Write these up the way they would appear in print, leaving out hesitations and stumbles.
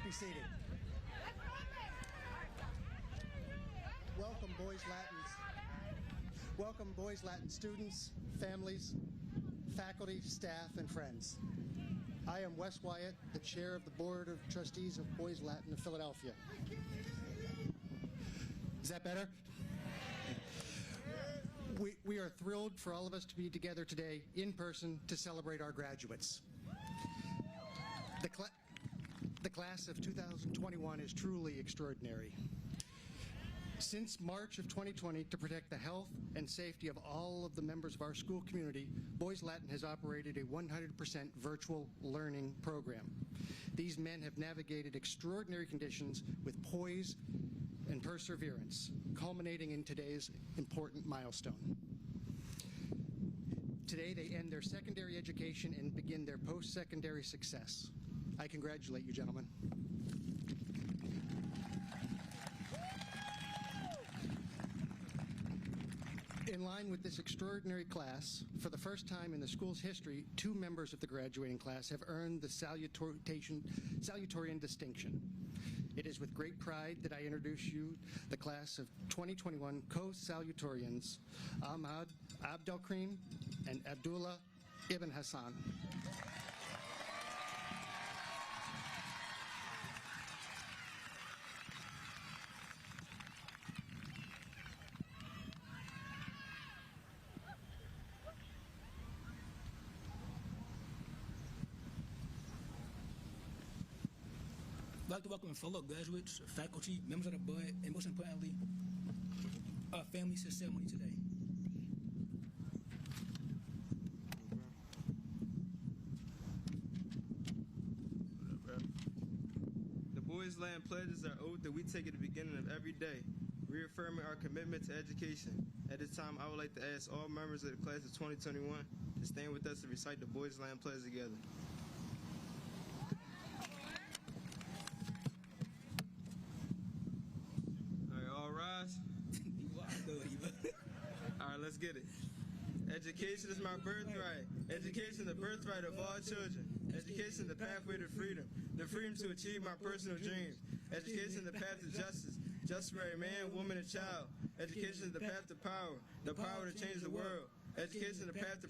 be seated. Welcome, Boys Latins. Welcome, Boys Latin students, families, faculty, staff, and friends. I am Wes Wyatt, the chair of the Board of Trustees of Boys Latin of Philadelphia. Is that better? We are thrilled for all of us to be together today in person to celebrate our graduates. The class of 2021 is truly extraordinary. Since March of 2020, to protect the health and safety of all of the members of our school community, Boys Latin has operated a 100% virtual learning program. These men have navigated extraordinary conditions with poise and perseverance, culminating in today's important milestone. Today, they end their secondary education and begin their post-secondary success. I congratulate you, gentlemen. In line with this extraordinary class, for the first time in the school's history, 2 members of the graduating class have earned the salutatorian distinction. It is with great pride that I introduce you the class of 2021 co-salutatorians, Ahmad Abdelkrim and Abdullah Ibn Hassan. I'd like to welcome fellow graduates, faculty, members of the board, and most importantly, our families to the ceremony today. The Boys Latin Pledge is our oath that we take at the beginning of every day, reaffirming our commitment to education. At this time, I would like to ask all members of the class of 2021 to stand with us to recite the Boys Latin Pledge together. All rise. All right, let's get it. Education is my birthright. Education is the birthright of all children. Education is the pathway to freedom, the freedom to achieve my personal dreams. Education is the path to justice, justice for a man, woman, and child. Education is the path to power, the power to change the world. Education is the path to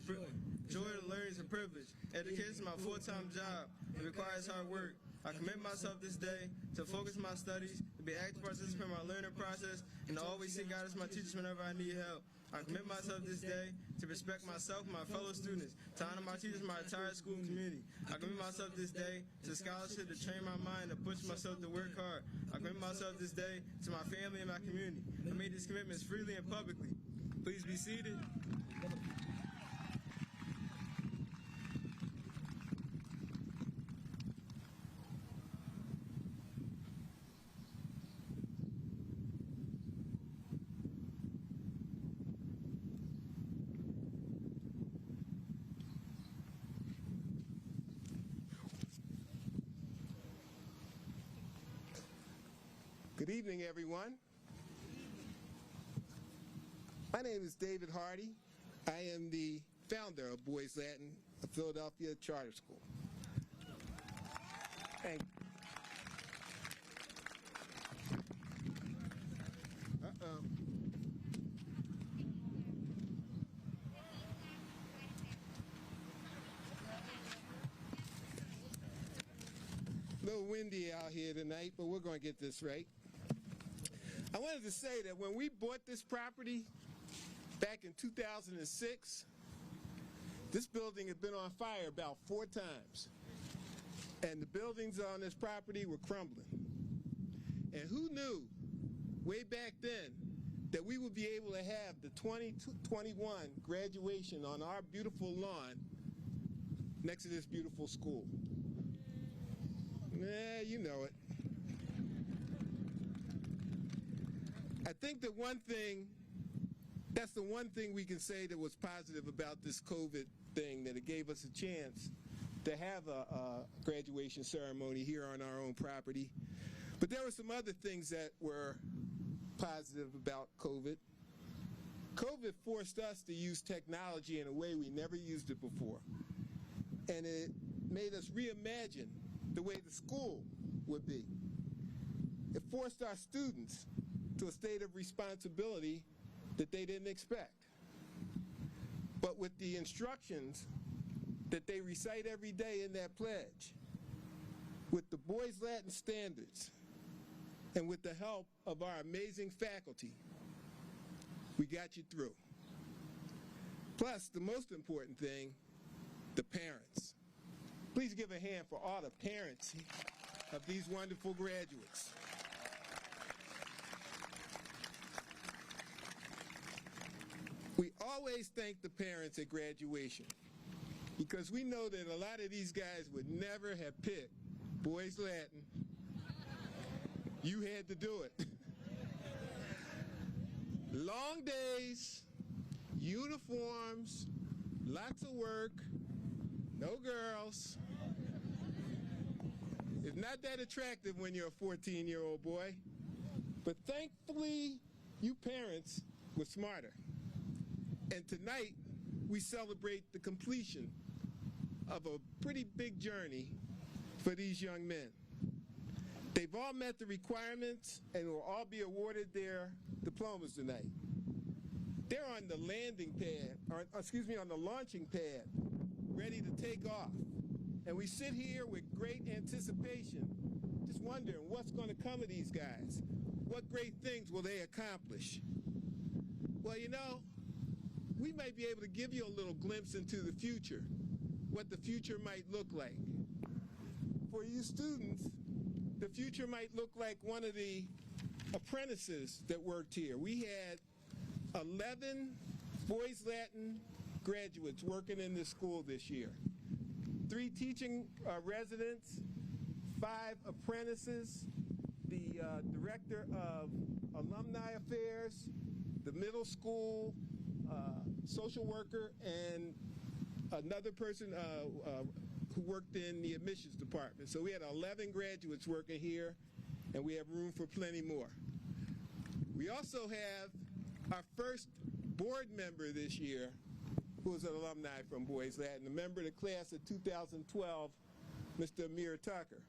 joy to learning is a privilege. Education is my full-time job. It requires hard work. I commit myself this day to focus on my studies, to be active participant in my learning process, and to always seek guidance from my teachers whenever I need help. I commit myself this day to respect myself and my fellow students, to honor my teachers and my entire school community. I commit myself this day to scholarship, to train my mind, to push myself to work hard. I commit myself this day to my family and my community. I made these commitments freely and publicly. Please be seated. Good evening, everyone. My name is David Hardy. I am the founder of Boys Latin, a Philadelphia charter school. Thank you. A little windy out here tonight, but we're going to get this right. I wanted to say that when we bought this property back in 2006, this building had been on fire about 4 times. And the buildings on this property were crumbling. And who knew way back then that we would be able to have the 2021 graduation on our beautiful lawn next to this beautiful school? You know it. I think that that's the one thing we can say that was positive about this COVID thing, that it gave us a chance to have a graduation ceremony here on our own property. But there were some other things that were positive about COVID. COVID forced us to use technology in a way we never used it before. And it made us reimagine the way the school would be. It forced our students to a state of responsibility that they didn't expect. But with the instructions that they recite every day in that pledge, with the Boys Latin standards, and with the help of our amazing faculty, we got you through. Plus, the most important thing, the parents. Please give a hand for all the parents of these wonderful graduates. We always thank the parents at graduation because we know that a lot of these guys would never have picked Boys Latin. You had to do it. Long days, uniforms, lots of work, no girls. It's not that attractive when you're a 14-year-old boy. But thankfully, you parents were smarter. And tonight, we celebrate the completion of a pretty big journey for these young men. They've all met the requirements and will all be awarded their diplomas tonight. They're on the landing pad, or excuse me, on the launching pad, ready to take off. And we sit here with great anticipation, just wondering what's going to come of these guys. What great things will they accomplish? Well, you know, we might be able to give you a little glimpse into the future, what the future might look like. For you students, the future might look like one of the apprentices that worked here. We had 11 Boys Latin graduates working in this school this year. 3 teaching residents, 5 apprentices, the director of alumni affairs, the middle school social worker, and another person who worked in the admissions department. So we had 11 graduates working here, and we have room for plenty more. We also have our first board member this year, who is an alumni from Boys Latin, a member of the class of 2012, Mr. Amir Tucker.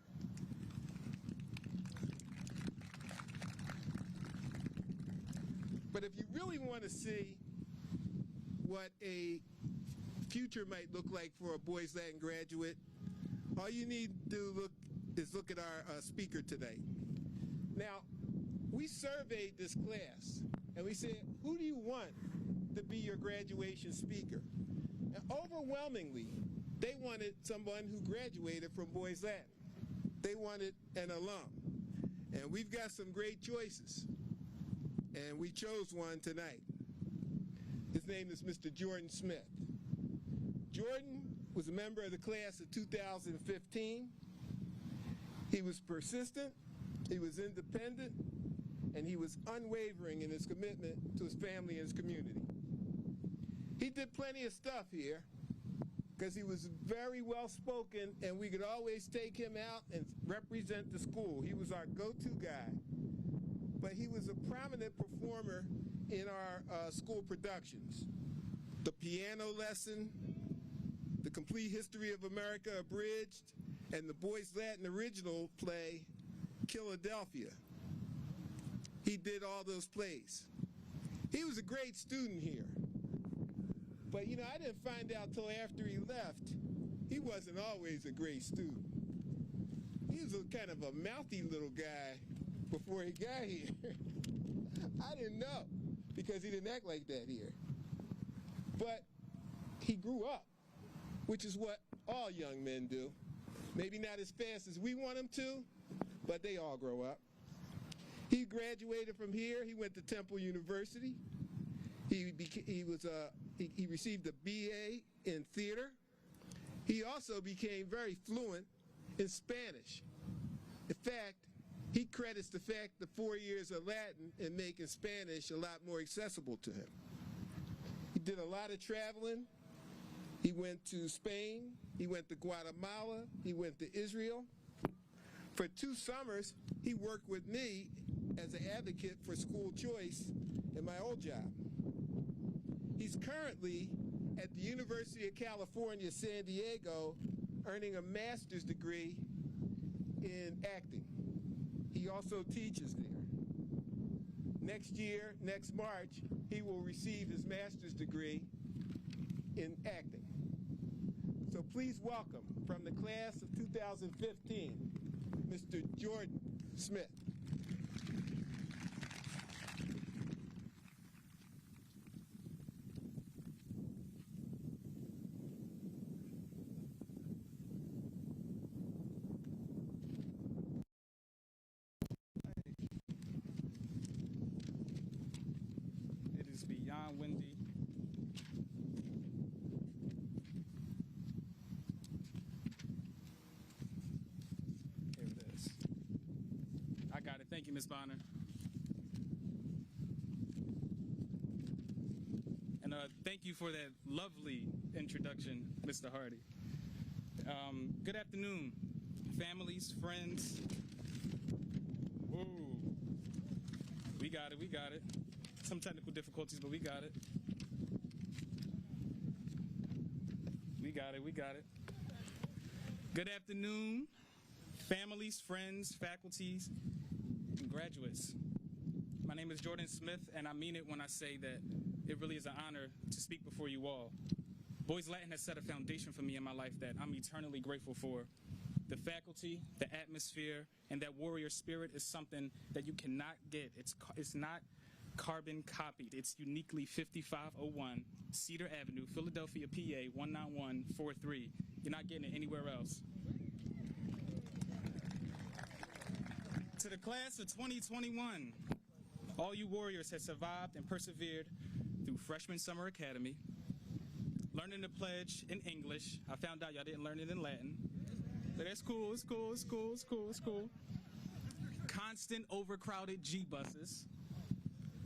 But if you really want to see what a future might look like for a Boys Latin graduate, all you need to look at our speaker today. Now, we surveyed this class, and we said, who do you want to be your graduation speaker? And overwhelmingly, they wanted someone who graduated from Boys Latin. They wanted an alum. And we've got some great choices, and we chose one tonight. His name is Mr. Jordan Smith. Jordan was a member of the class of 2015. He was persistent, he was independent, and he was unwavering in his commitment to his family and his community. He did plenty of stuff here because he was very well spoken, and we could always take him out and represent the school. He was our go-to guy. But he was a prominent performer in our school productions. The Piano Lesson, The Complete History of America Abridged, and the Boys Latin original play, Philadelphia. He did all those plays. He was a great student here. But, you know, I didn't find out till after he left, he wasn't always a great student. He was a kind of a mouthy little guy before he got here. I didn't know, because he didn't act like that here. But he grew up, which is what all young men do. Maybe not as fast as we want them to, but they all grow up. He graduated from here. He went to Temple University. He received a BA in theater. He also became very fluent in Spanish. In fact, he credits the fact the 4 years of Latin in making Spanish a lot more accessible to him. He did a lot of traveling. He went to Spain. He went to Guatemala. He went to Israel. For 2 summers, he worked with me as an advocate for school choice in my old job. He's currently at the University of California, San Diego, earning a master's degree in acting. He also teaches there. Next year, next March, he will receive his master's degree in acting. So please welcome, from the class of 2015, Mr. Jordan Smith. It is beyond windy. Here it is. I got it. Thank you, Ms. Bonner. And thank you for that lovely introduction, Mr. Hardy. Good afternoon, families, friends. Whoa. We got it, we got it. Some technical difficulties, but we got it. We got it, we got it. Good afternoon, families, friends, faculties, and graduates. My name is Jordan Smith, and I mean it when I say that it really is an honor to speak before you all. Boys Latin has set a foundation for me in my life that I'm eternally grateful for. The faculty, the atmosphere, and that warrior spirit is something that you cannot get. It's not carbon copied. It's uniquely 5501 Cedar Avenue, Philadelphia, PA 19143. You're not getting it anywhere else. To the class of 2021, all you warriors have survived and persevered through Freshman Summer Academy, learning the pledge in English. I found out y'all didn't learn it in Latin. But that's cool, it's cool, it's cool, it's cool, it's cool. Constant overcrowded G buses.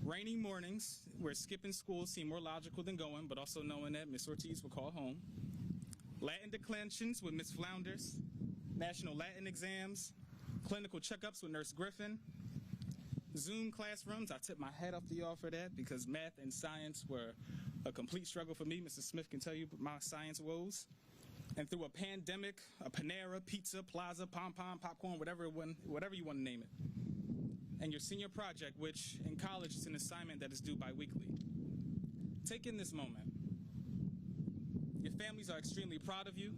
Rainy mornings where skipping school seemed more logical than going, but also knowing that Miss Ortiz would call home. Latin declensions with Miss Flounders. National Latin exams. Clinical checkups with Nurse Griffin. Zoom classrooms. I tip my hat off to y'all for that because math and science were a complete struggle for me. Mrs. Smith can tell you my science woes. And through a pandemic, a Panera, pizza, plaza, pom-pom, popcorn, whatever you want to name it. And your senior project, which in college is an assignment that is due bi-weekly. Take in this moment. Your families are extremely proud of you.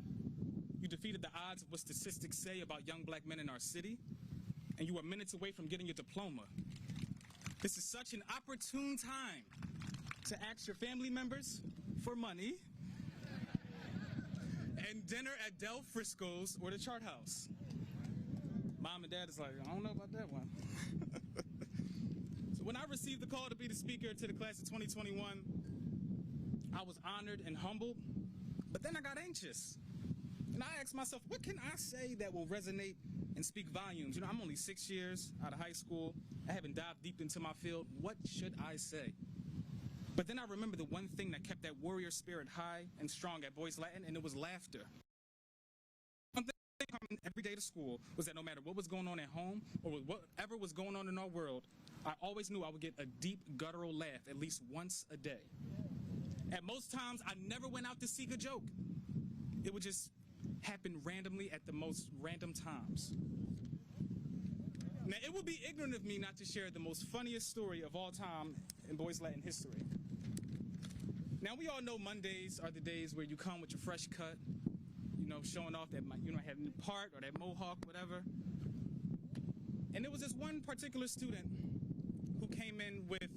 You defeated the odds of what statistics say about young black men in our city, and you are minutes away from getting your diploma. This is such an opportune time to ask your family members for money and dinner at Del Frisco's or the Chart House. Mom and dad is like, I don't know about that one. So when I received the call to be the speaker to the class of 2021, I was honored and humbled, but then I got anxious. And I asked myself, what can I say that will resonate and speak volumes? You know, I'm only 6 years out of high school. I haven't dived deep into my field. What should I say? But then I remember the one thing that kept that warrior spirit high and strong at Boys Latin, and it was laughter. One thing coming every day to school was that no matter what was going on at home or whatever was going on in our world, I always knew I would get a deep guttural laugh at least once a day. At most times, I never went out to seek a joke. It would just happen randomly at the most random times. Now, it would be ignorant of me not to share the most funniest story of all time in Boys Latin history. Now, we all know Mondays are the days where you come with your fresh cut, you know, showing off that, you know, have a new part or that mohawk, whatever. And there was this one particular student who came in with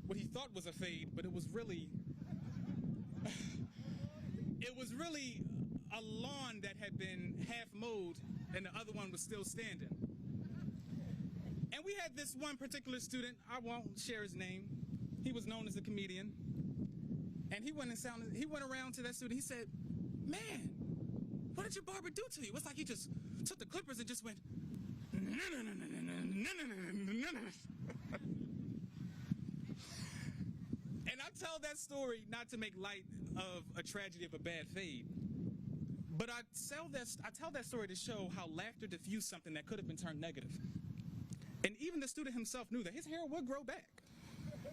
what he thought was a fade, but it was really, a lawn that had been half mowed and the other one was still standing. And we had this one particular student, I won't share his name. He was known as a comedian. And he went around to that student, he said, man, what did your barber do to you? It's like he just took the clippers and just went, and I tell that story not to make light of a tragedy of a bad fade, but I tell that story to show how laughter diffused something that could have been turned negative. And even the student himself knew that his hair would grow back.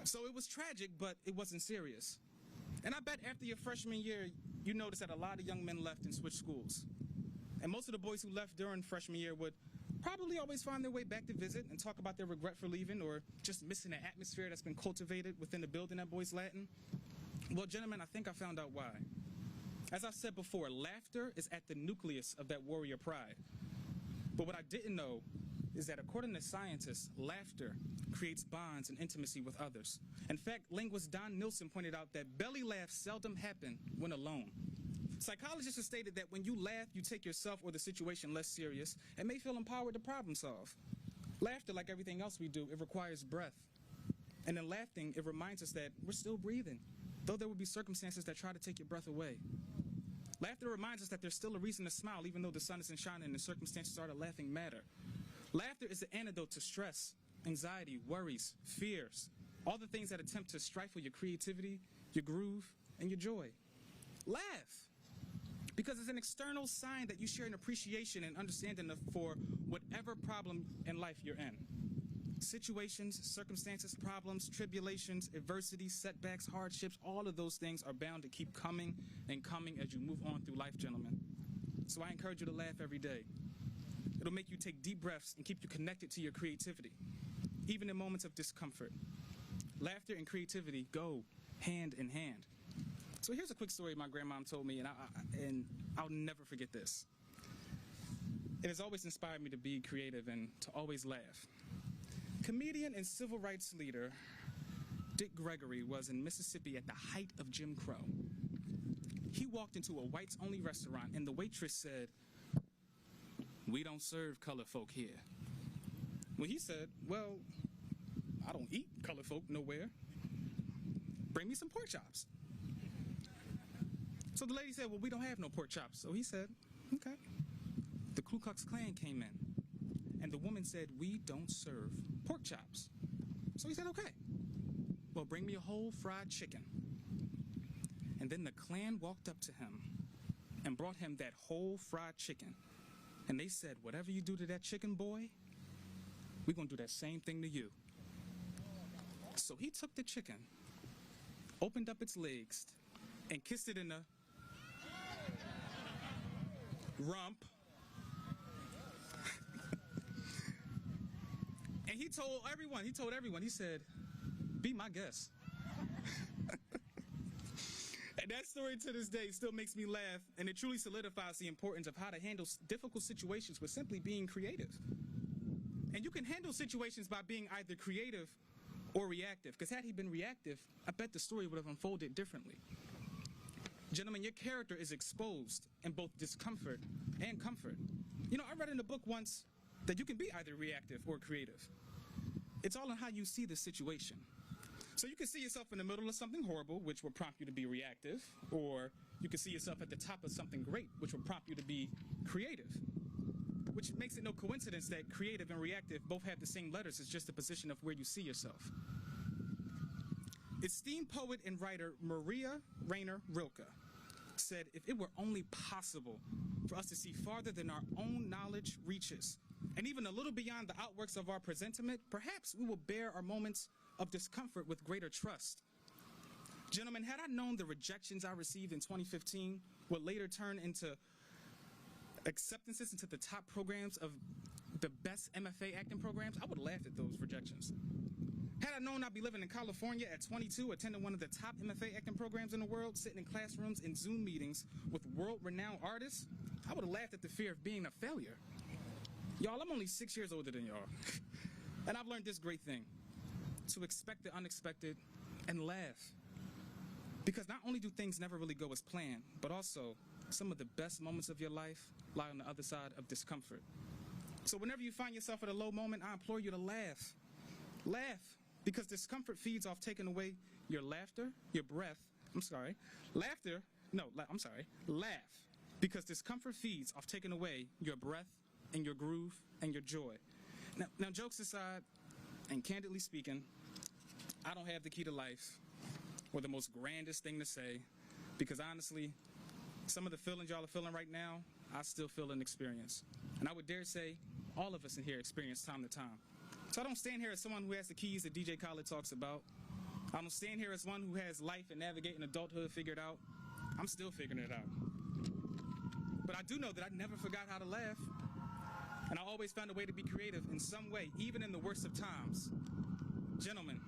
So it was tragic, but it wasn't serious. And I bet after your freshman year, you noticed that a lot of young men left and switched schools. And most of the boys who left during freshman year would probably always find their way back to visit and talk about their regret for leaving or just missing the atmosphere that's been cultivated within the building at Boys Latin. Well, gentlemen, I think I found out why. As I said before, laughter is at the nucleus of that warrior pride. But what I didn't know is that according to scientists, laughter creates bonds and intimacy with others. In fact, linguist Don Nilsson pointed out that belly laughs seldom happen when alone. Psychologists have stated that when you laugh, you take yourself or the situation less serious and may feel empowered to problem solve. Laughter, like everything else we do, it requires breath. And in laughing, it reminds us that we're still breathing, though there will be circumstances that try to take your breath away. Laughter reminds us that there's still a reason to smile, even though the sun isn't shining and the circumstances are the laughing matter. Laughter is the antidote to stress, anxiety, worries, fears, all the things that attempt to stifle your creativity, your groove, and your joy. Laugh, because it's an external sign that you share an appreciation and understanding for whatever problem in life you're in. Situations, circumstances, problems, tribulations, adversity, setbacks, hardships, all of those things are bound to keep coming and coming as you move on through life, gentlemen. So I encourage you to laugh every day. It'll make you take deep breaths and keep you connected to your creativity, even in moments of discomfort. Laughter and creativity go hand in hand. So here's a quick story my grandmom told me, and I'll never forget this. It has always inspired me to be creative and to always laugh. Comedian and civil rights leader Dick Gregory was in Mississippi at the height of Jim Crow. He walked into a whites-only restaurant, and the waitress said, "We don't serve colored folk here." Well, he said, "Well, I don't eat colored folk nowhere. Bring me some pork chops." So the lady said, "Well, we don't have no pork chops." So he said, "Okay." The Ku Klux Klan came in, and the woman said, "We don't serve pork chops." So he said, "Okay. Well, bring me a whole fried chicken." And then the Klan walked up to him and brought him that whole fried chicken. And they said, "Whatever you do to that chicken, boy, we're going to do that same thing to you." So he took the chicken, opened up its legs, and kissed it in the rump. And he told everyone, he said, "Be my guest." And that story to this day still makes me laugh, and it truly solidifies the importance of how to handle difficult situations with simply being creative. And you can handle situations by being either creative or reactive, because had he been reactive, I bet the story would have unfolded differently. Gentlemen, your character is exposed in both discomfort and comfort. You know, I read in a book once that you can be either reactive or creative. It's all in how you see the situation. So you can see yourself in the middle of something horrible, which will prompt you to be reactive, or you can see yourself at the top of something great, which will prompt you to be creative. Which makes it no coincidence that creative and reactive both have the same letters. It's just the position of where you see yourself. Esteemed poet and writer Maria Rainer Rilke said, "If it were only possible for us to see farther than our own knowledge reaches, and even a little beyond the outworks of our presentiment, perhaps we will bear our moments of discomfort with greater trust." Gentlemen, had I known the rejections I received in 2015 would later turn into acceptances into the top programs of the best MFA acting programs, I would laugh at those rejections. Had I known I'd be living in California at 22, attending one of the top MFA acting programs in the world, sitting in classrooms in Zoom meetings with world-renowned artists, I would have laughed at the fear of being a failure. Y'all, I'm only 6 years older than y'all. And I've learned this great thing: to expect the unexpected and laugh. Because not only do things never really go as planned, but also some of the best moments of your life lie on the other side of discomfort. So whenever you find yourself at a low moment, I implore you to laugh. Laugh, because discomfort feeds off taking away your laughter, your breath. Laugh, because discomfort feeds off taking away your breath and your groove and your joy. Now, jokes aside, and candidly speaking, I don't have the key to life or the most grandest thing to say, because honestly, some of the feelings y'all are feeling right now, I still feel and experience. And I would dare say all of us in here experience time to time. So I don't stand here as someone who has the keys that DJ Khaled talks about. I don't stand here as one who has life and navigating adulthood figured out. I'm still figuring it out. But I do know that I never forgot how to laugh. And I always found a way to be creative in some way, even in the worst of times. Gentlemen,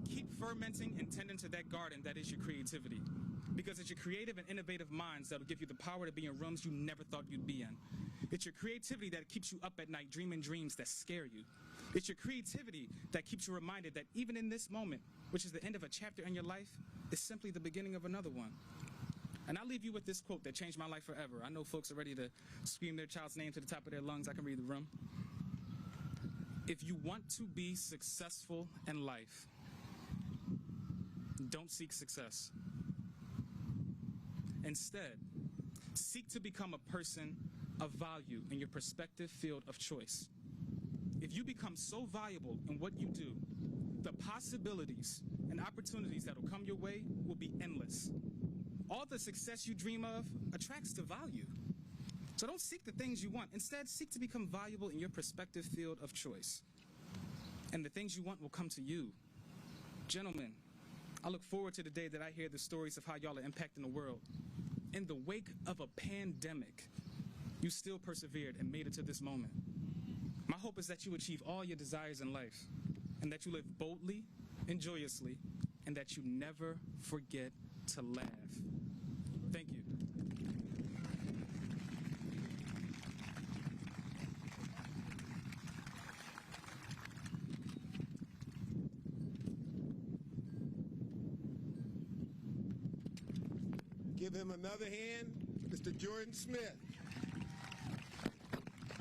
keep fermenting and tending to that garden that is your creativity. Because it's your creative and innovative minds that will give you the power to be in rooms you never thought you'd be in. It's your creativity that keeps you up at night dreaming dreams that scare you. It's your creativity that keeps you reminded that even in this moment, which is the end of a chapter in your life, is simply the beginning of another one. And I'll leave you with this quote that changed my life forever. I know folks are ready to scream their child's name to the top of their lungs. I can read the room. If you want to be successful in life, don't seek success. Instead, seek to become a person of value in your prospective field of choice. If you become so valuable in what you do, the possibilities and opportunities that will come your way will be endless. All the success you dream of attracts to value. So don't seek the things you want. Instead, seek to become valuable in your prospective field of choice. And the things you want will come to you. Gentlemen, I look forward to the day that I hear the stories of how y'all are impacting the world. In the wake of a pandemic, you still persevered and made it to this moment. My hope is that you achieve all your desires in life, and that you live boldly and joyously, and that you never forget to laugh. Thank you. Give him another hand, Mr. Jordan Smith.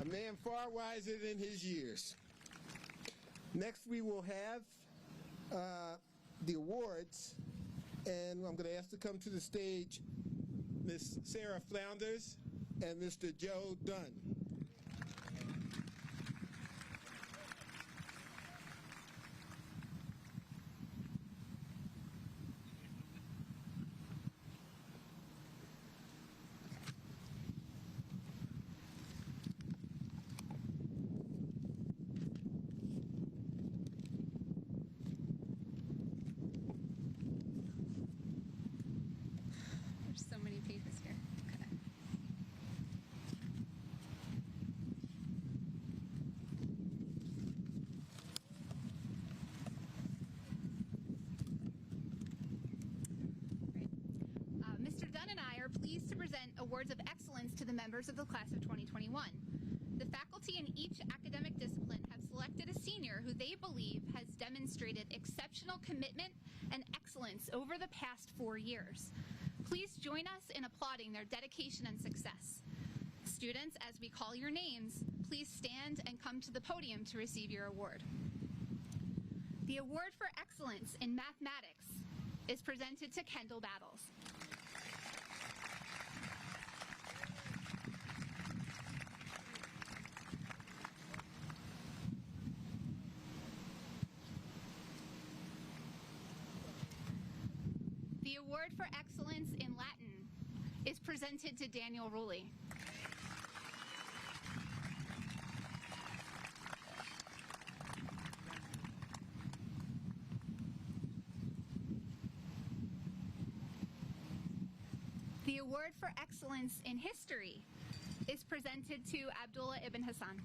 A man far wiser than his years. Next, we will have the awards, and I'm going to ask to come to the stage Ms. Sarah Flounders and Mr. Joe Dunn. There's so many pages here. Okay. Mr. Dunn and I are pleased to present awards of excellence to the members of the class of 2021. The faculty in each academic discipline have selected a senior who they believe has demonstrated exceptional commitment and excellence over the past 4 years. Please join us in applauding their dedication and success. Students, as we call your names, please stand and come to the podium to receive your award. The award for excellence in mathematics is presented to Kendall Battles. The award for excellence in Latin is presented to Daniel Ruley. The award for excellence in history is presented to Abdullah Ibn Hassan.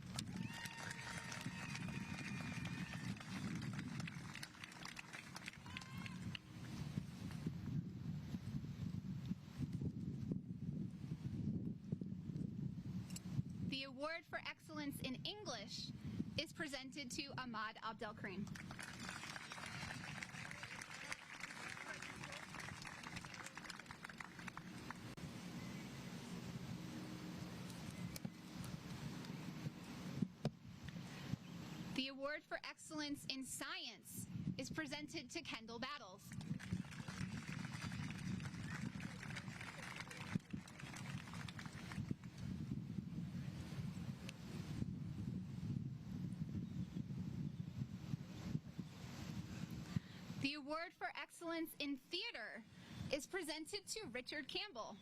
The award for excellence in English is presented to Ahmad Abdelkarim. The award for excellence in science is presented to Kendall Battles. The award for excellence in theater is presented to Richard Campbell.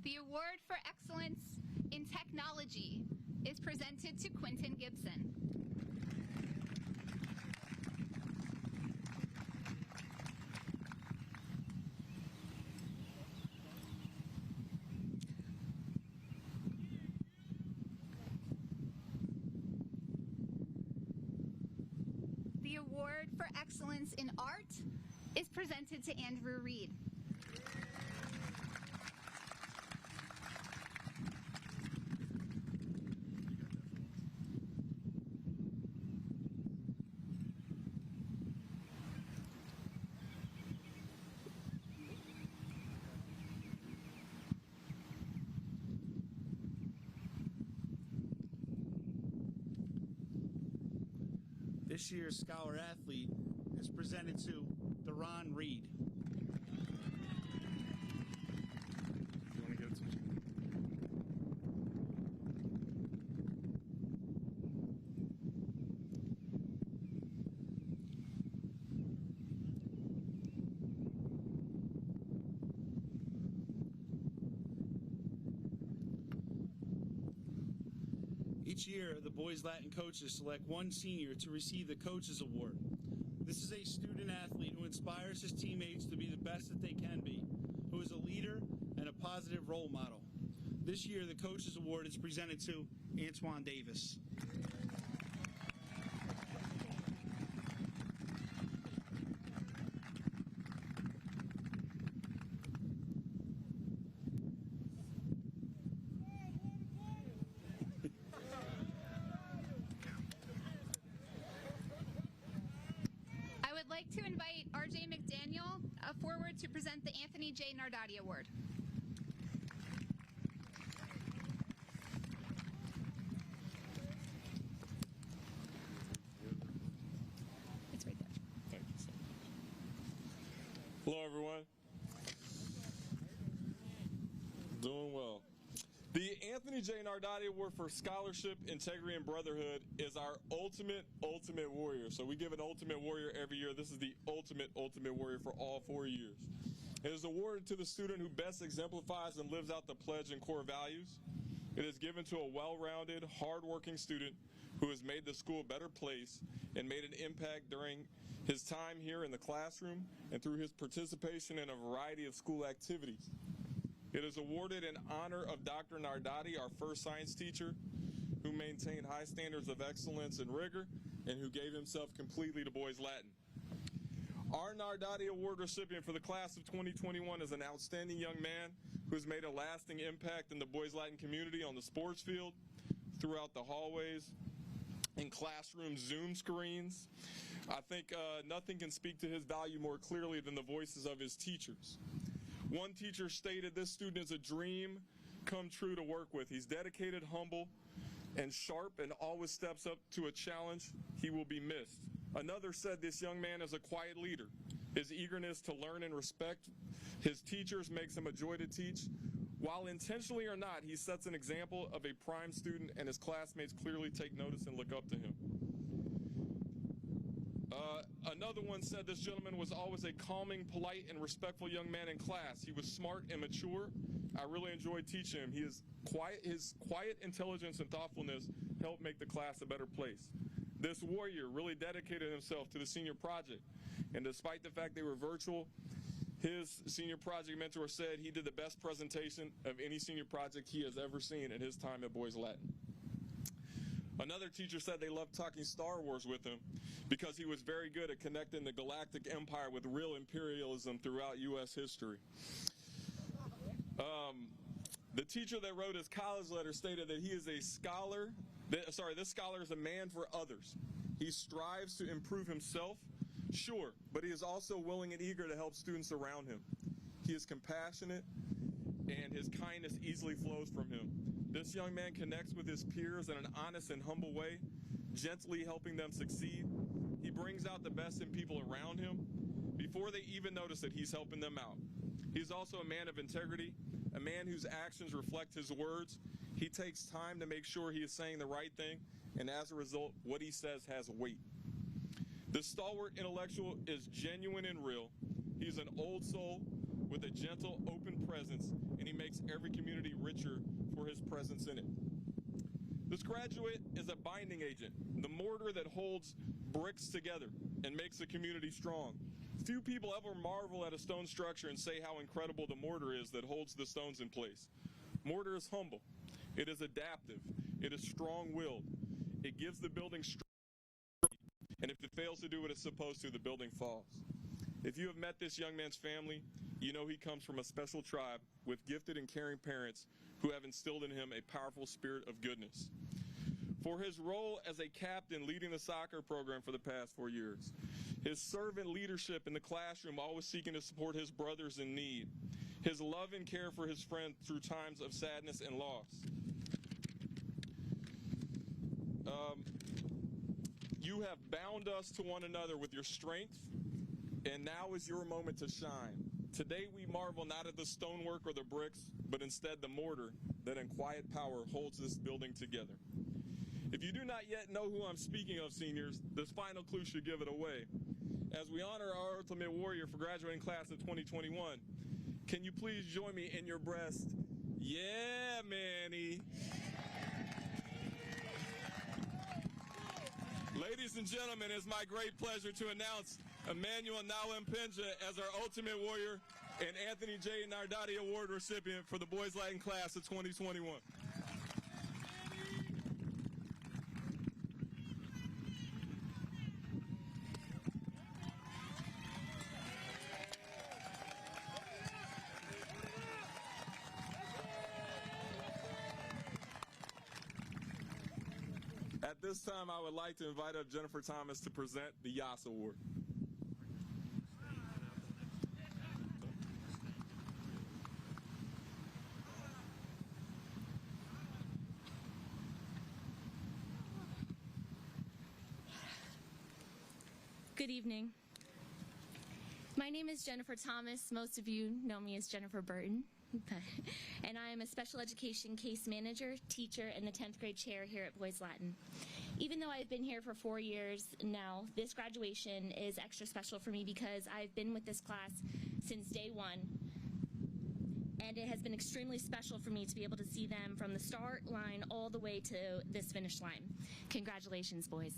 The award for excellence in technology is presented to Quentin Gibson. The award for excellence in art is presented to Andrew Reed. This year's Scholar Athlete is presented to Deron Reed. You want to give it to me? Each year, the Boys Latin coaches select one senior to receive the Coaches Award. This is a student athlete who inspires his teammates to be the best that they can be, who is a leader and a positive role model. This year, the Coaches Award is presented to Antoine Davis. I would like to invite R.J. McDaniel forward to present the Anthony J. Nardati Award. It's right there. Hello, everyone. Doing well. The Anthony J. Nardati Award for Scholarship, Integrity, and Brotherhood is our ultimate warrior. So we give an ultimate warrior every year. This is the ultimate warrior for all 4 years. It is awarded to the student who best exemplifies and lives out the pledge and core values. It is given to a well-rounded, hard-working student who has made the school a better place and made an impact during his time here in the classroom and through his participation in a variety of school activities. It is awarded in honor of Dr. Nardati, our first science teacher, who maintained high standards of excellence and rigor and who gave himself completely to Boys Latin. Our Nardati Award recipient for the class of 2021 is an outstanding young man who has made a lasting impact in the Boys Latin community on the sports field, throughout the hallways, in classroom Zoom screens. I think nothing can speak to his value more clearly than the voices of his teachers. One teacher stated, "This student is a dream come true to work with. He's dedicated, humble, and sharp, and always steps up to a challenge. He will be missed." Another said, "This young man is a quiet leader. His eagerness to learn and respect his teachers makes him a joy to teach. While intentionally or not, he sets an example of a prime student, and his classmates clearly take notice and look up to him." Another one said, "This gentleman was always a calming, polite, and respectful young man in class. He was smart and mature. I really enjoyed teaching him. His quiet intelligence and thoughtfulness helped make the class a better place. This warrior really dedicated himself to the senior project, and despite the fact they were virtual, his senior project mentor said he did the best presentation of any senior project he has ever seen in his time at Boys Latin." Another teacher said they loved talking Star Wars with him because he was very good at connecting the Galactic Empire with real imperialism throughout U.S. history. The teacher that wrote his college letter stated that he is a scholar, this scholar is a man for others. He strives to improve himself, sure, but he is also willing and eager to help students around him. He is compassionate, and his kindness easily flows from him. This young man connects with his peers in an honest and humble way, gently helping them succeed. He brings out the best in people around him before they even notice that he's helping them out. He's also a man of integrity, a man whose actions reflect his words. He takes time to make sure he is saying the right thing, and as a result, what he says has weight. This stalwart intellectual is genuine and real. He's an old soul with a gentle, open presence, and he makes every community richer for his presence in it. This graduate is a binding agent, the mortar that holds bricks together and makes a community strong. Few people ever marvel at a stone structure and say how incredible the mortar is that holds the stones in place. Mortar is humble. It is adaptive. It is strong-willed. It gives the building strength, and if it fails to do what it's supposed to, the building falls. If you have met this young man's family, you know he comes from a special tribe with gifted and caring parents who have instilled in him a powerful spirit of goodness. For his role as a captain leading the soccer program for the past 4 years, his servant leadership in the classroom, always seeking to support his brothers in need, his love and care for his friends through times of sadness and loss. You have bound us to one another with your strength, and now is your moment to shine. Today we marvel not at the stonework or the bricks, but instead the mortar that in quiet power holds this building together. If you do not yet know who I'm speaking of, seniors, this final clue should give it away. As we honor our ultimate warrior for graduating class of 2021, can you please join me in your breast? Yeah, Manny. Ladies and gentlemen, it's my great pleasure to announce Emmanuel Nawempinja as our ultimate warrior and Anthony J. Nardati Award recipient for the Boys Latin class of 2021. At this time, I would like to invite up Jennifer Thomas to present the Yas Award. Good evening. My name is Jennifer Thomas. Most of you know me as Jennifer Burton. And I am a special education case manager, teacher, and the 10th grade chair here at Boys Latin. Even though I've been here for 4 years now, this graduation is extra special for me because I've been with this class since day one. And it has been extremely special for me to be able to see them from the start line all the way to this finish line. Congratulations, boys.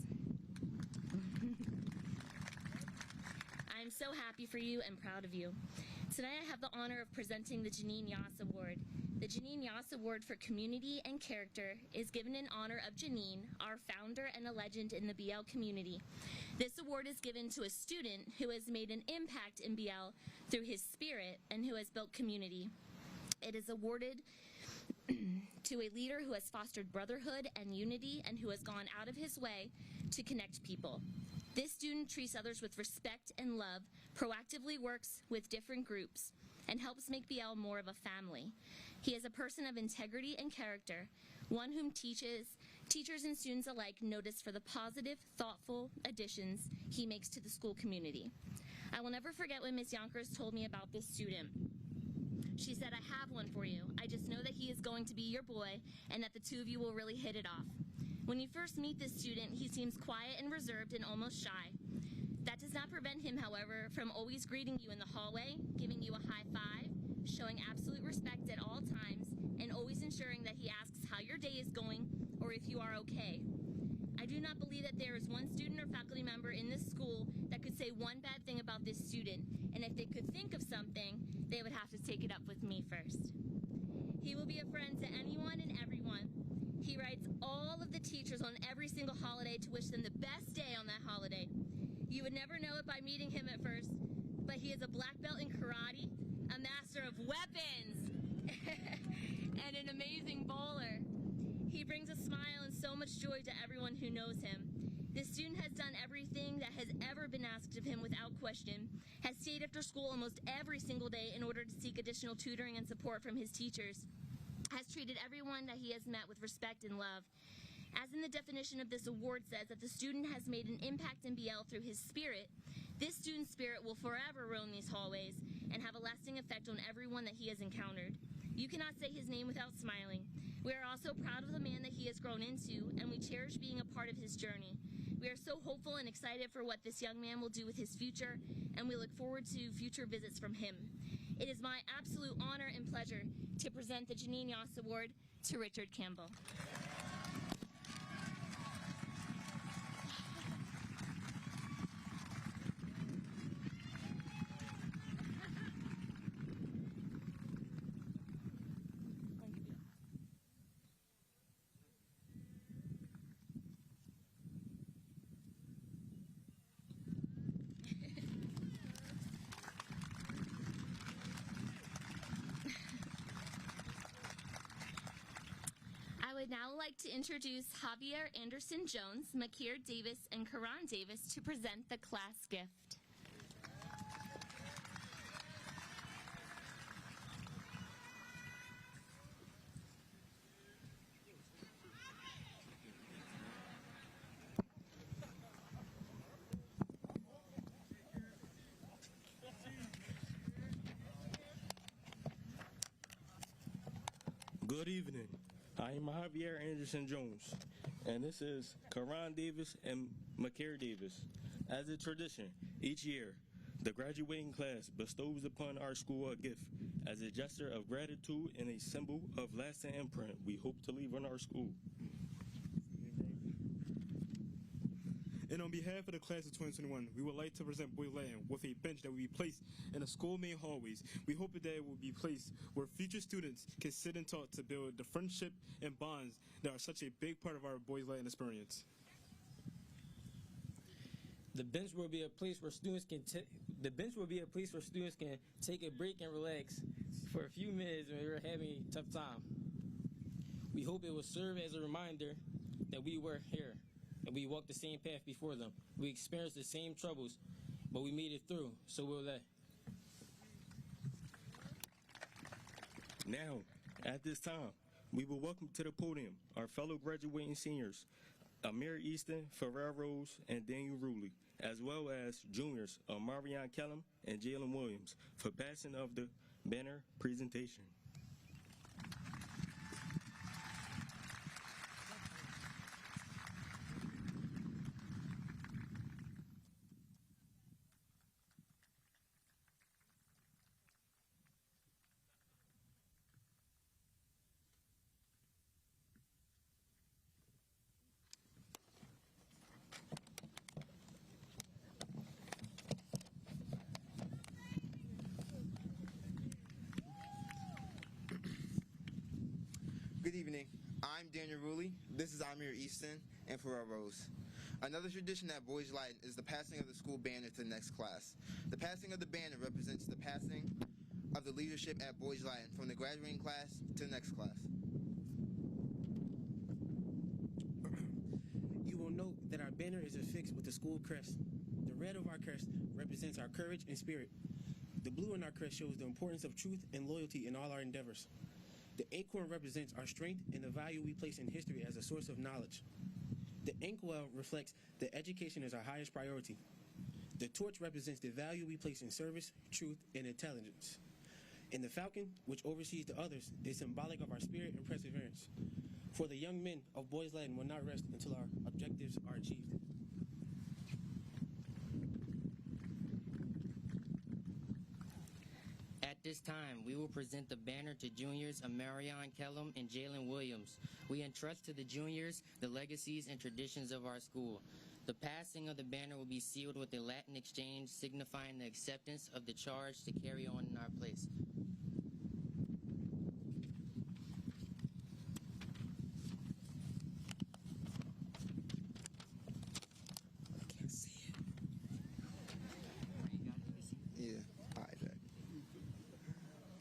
I'm so happy for you and proud of you. Tonight I have the honor of presenting the Janine Yas Award. The Janine Yas Award for Community and Character is given in honor of Janine, our founder and a legend in the BL community. This award is given to a student who has made an impact in BL through his spirit and who has built community. It is awarded to a leader who has fostered brotherhood and unity and who has gone out of his way to connect people. This student treats others with respect and love, proactively works with different groups, and helps make BL more of a family. He is a person of integrity and character, one whom teachers and students alike notice for the positive, thoughtful additions he makes to the school community. I will never forget when Ms. Yonkers told me about this student. She said, "I have one for you. I just know that he is going to be your boy and that the two of you will really hit it off." When you first meet this student, he seems quiet and reserved and almost shy. That does not prevent him, however, from always greeting you in the hallway, giving you a high five, showing absolute respect at all times, and always ensuring that he asks how your day is going or if you are okay. I do not believe that there is one student or faculty member in this school that could say one bad thing about this student, and if they could think of something, they would have to take it up with me first. He will be a friend to anyone and everyone. He writes all of the teachers on every single holiday to wish them the best day on that holiday. You would never know it by meeting him at first, but he is a black belt in karate, a master of weapons, and an amazing bowler. He brings a smile and so much joy to everyone who knows him. This student has done everything that has ever been asked of him without question, has stayed after school almost every single day in order to seek additional tutoring and support from his teachers, has treated everyone that he has met with respect and love. As in the definition of this award says, that the student has made an impact in BL through his spirit, this student's spirit will forever roam these hallways and have a lasting effect on everyone that he has encountered. You cannot say his name without smiling. We are also proud of the man that he has grown into, and we cherish being a part of his journey. We are so hopeful and excited for what this young man will do with his future, and we look forward to future visits from him. It is my absolute honor and pleasure to present the Janine Yas Award to Richard Campbell. now like to introduce Javier Anderson Jones, Makir Davis, and Karan Davis to present the class gift. Good evening. I am Javier Anderson Jones, and this is Karan Davis and Makir Davis. As a tradition, each year, the graduating class bestows upon our school a gift as a gesture of gratitude and a symbol of lasting imprint we hope to leave on our school. And on behalf of the class of 2021, we would like to present Boys Latin with a bench that will be placed in the school main hallways. We hope that it will be placed where future students can sit and talk to build the friendship and bonds that are such a big part of our Boys Latin experience. The bench will be a place where students can take a break and relax for a few minutes when we're having a tough time. We hope it will serve as a reminder that we were here and we walked the same path before them. We experienced the same troubles, but we made it through, so will they. Now, at this time, we will welcome to the podium our fellow graduating seniors, Amir Easton, Pharrell Rose, and Daniel Ruley, as well as juniors Marion Kellum and Jalen Williams for passing of the banner presentation. Good evening. I'm Daniel Ruley. This is Amir Easton and Pharrell Rose. Another tradition at Boys Latin is the passing of the school banner to the next class. The passing of the banner represents the passing of the leadership at Boys Latin from the graduating class to the next class. You will note that our banner is affixed with the school crest. The red of our crest represents our courage and spirit. The blue in our crest shows the importance of truth and loyalty in all our endeavors. The acorn represents our strength and the value we place in history as a source of knowledge. The inkwell reflects that education is our highest priority. The torch represents the value we place in service, truth, and intelligence. And the falcon, which oversees the others, is symbolic of our spirit and perseverance. For the young men of Boys Latin will not rest until our objectives are achieved. At this time, we will present the banner to juniors Marion Kellum and Jalen Williams. We entrust to the juniors the legacies and traditions of our school. The passing of the banner will be sealed with a Latin exchange signifying the acceptance of the charge to carry on in our place.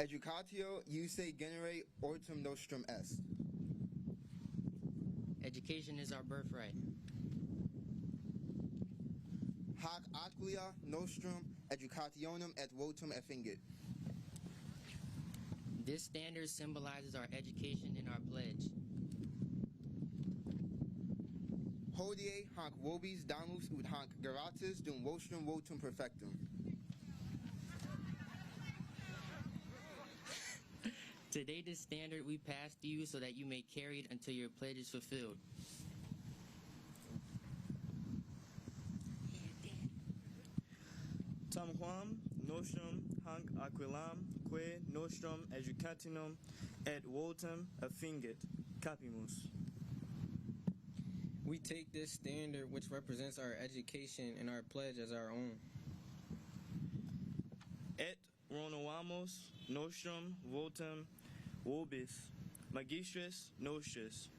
Educatio use genere ortum nostrum est. Education is our birthright. Hac aquila nostrum educationem et votum effingit. This standard symbolizes our education and our pledge. Hodie hanc vobis damus ut hanc gratis dum vostrum votum perfectum. Today, this standard we pass to you so that you may carry it until your pledge is fulfilled. Tamquam nostrum hanc aquilam que nostrum educationem et votum effingit. Capimus. We take this standard, which represents our education and our pledge, as our own. Et renovamus nostrum votum vobis, magistris nostris,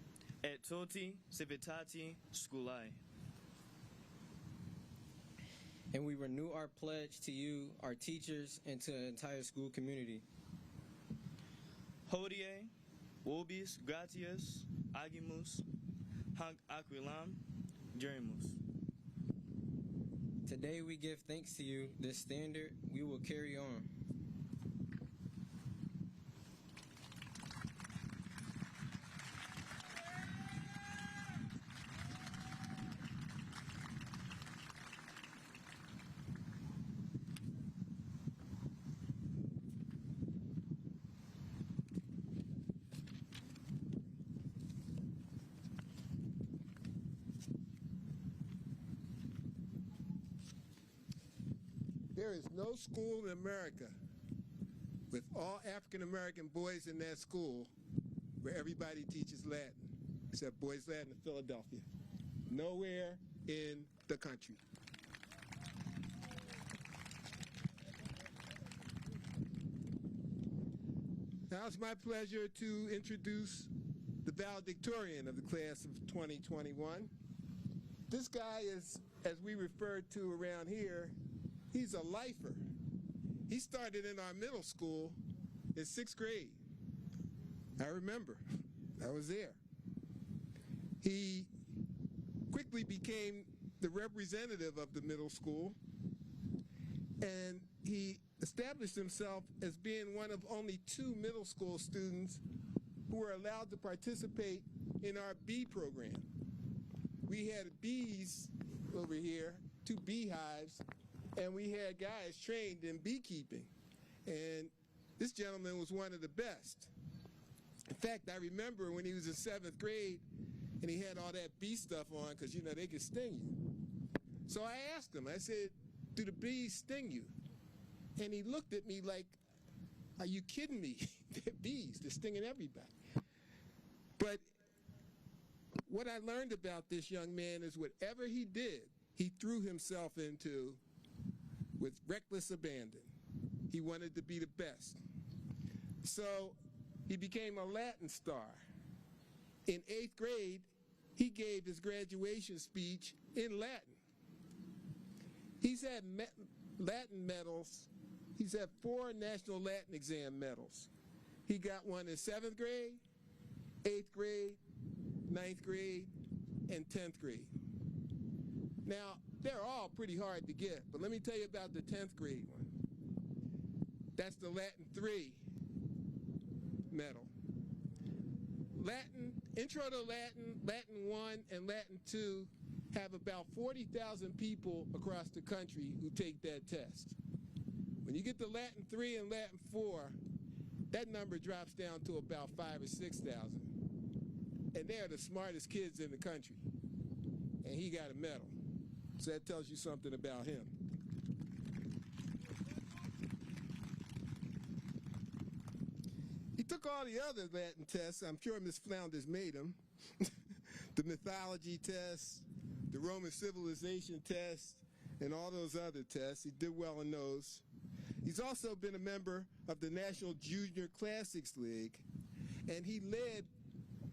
et toti civitati scholae. And we renew our pledge to you, our teachers, and to the entire school community. Hodie Vobis, gratias, agimus, hanc aquilam, gerimus. Today we give thanks to you. This standard we will carry on. There is no school in America with all African American boys in that school where everybody teaches Latin, except Boys Latin in Philadelphia. Nowhere in the country. Now it's my pleasure to introduce the valedictorian of the class of 2021. This guy is, as we refer to around here, he's a lifer. He started in our middle school in 6th grade. I remember. I was there. He quickly became the representative of the middle school, and he established himself as being one of only 2 middle school students who were allowed to participate in our bee program. We had bees over here, 2 beehives, and we had guys trained in beekeeping. And this gentleman was one of the best. In fact, I remember when he was in 7th grade and he had all that bee stuff on, because, you know, they could sting you. So I asked him, I said, do the bees sting you? And he looked at me like, are you kidding me? They're bees, they're stinging everybody. But what I learned about this young man is whatever he did, he threw himself into with reckless abandon. He wanted to be the best. So he became a Latin star. In 8th grade, he gave his graduation speech in Latin. He's had Latin medals. He's had 4 National Latin Exam medals. He got one in 7th grade, 8th grade, 9th grade, and 10th grade. Now, they're all pretty hard to get, but let me tell you about the 10th grade one. That's the Latin 3 medal. Latin, Intro to Latin, Latin 1, and Latin 2 have about 40,000 people across the country who take that test. When you get to Latin 3 and Latin 4, that number drops down to about 5,000 or 6,000. And they're the smartest kids in the country. And he got a medal. So that tells you something about him. He took all the other Latin tests. I'm sure Miss Flounders made them. The mythology test, the Roman civilization test, and all those other tests. He did well in those. He's also been a member of the National Junior Classics League, and he led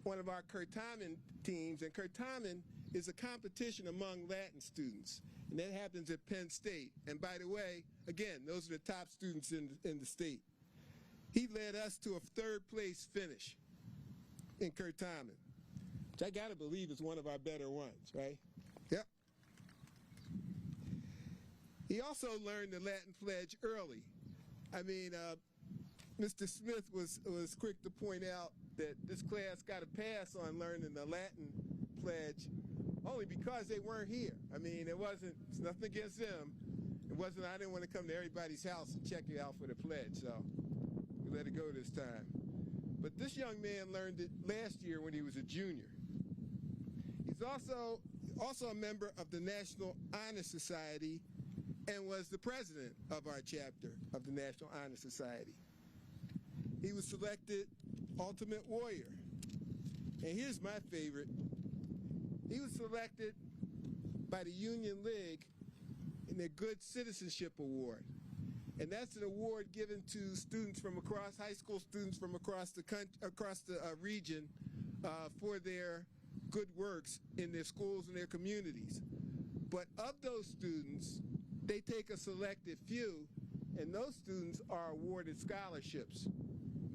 one of our Curtamen teams, and Curtamen is a competition among Latin students, and that happens at Penn State. And by the way, again, those are the top students in the state. He led us to a 3rd place finish in Curtamen, which I gotta believe is one of our better ones, right? Yep. He also learned the Latin pledge early. I mean, Mr. Smith was quick to point out that this class got a pass on learning the Latin pledge only because they weren't here. I mean, it's nothing against them. I didn't want to come to everybody's house and check you out for the pledge, so we let it go this time. But this young man learned it last year when he was a junior. He's also a member of the National Honor Society and was the president of our chapter of the National Honor Society. He was selected Ultimate Warrior. And here's my favorite. He was selected by the Union League in their Good Citizenship Award. And that's an award given to students from across, high school students from across the region for their good works in their schools and their communities. But of those students, they take a selected few, and those students are awarded scholarships.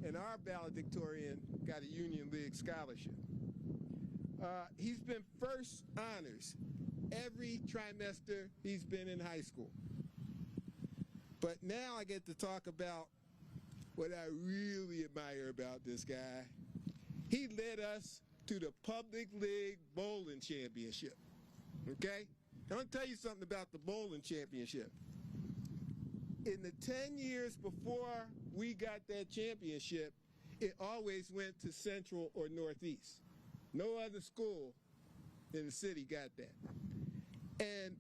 and our valedictorian got a Union League scholarship. He's been first honors every trimester he's been in high school. But now I get to talk about what I really admire about this guy. He led us to the Public League Bowling Championship, okay? I want to tell you something about the bowling championship. In the 10 years before we got that championship, it always went to Central or Northeast. No other school in the city got that. And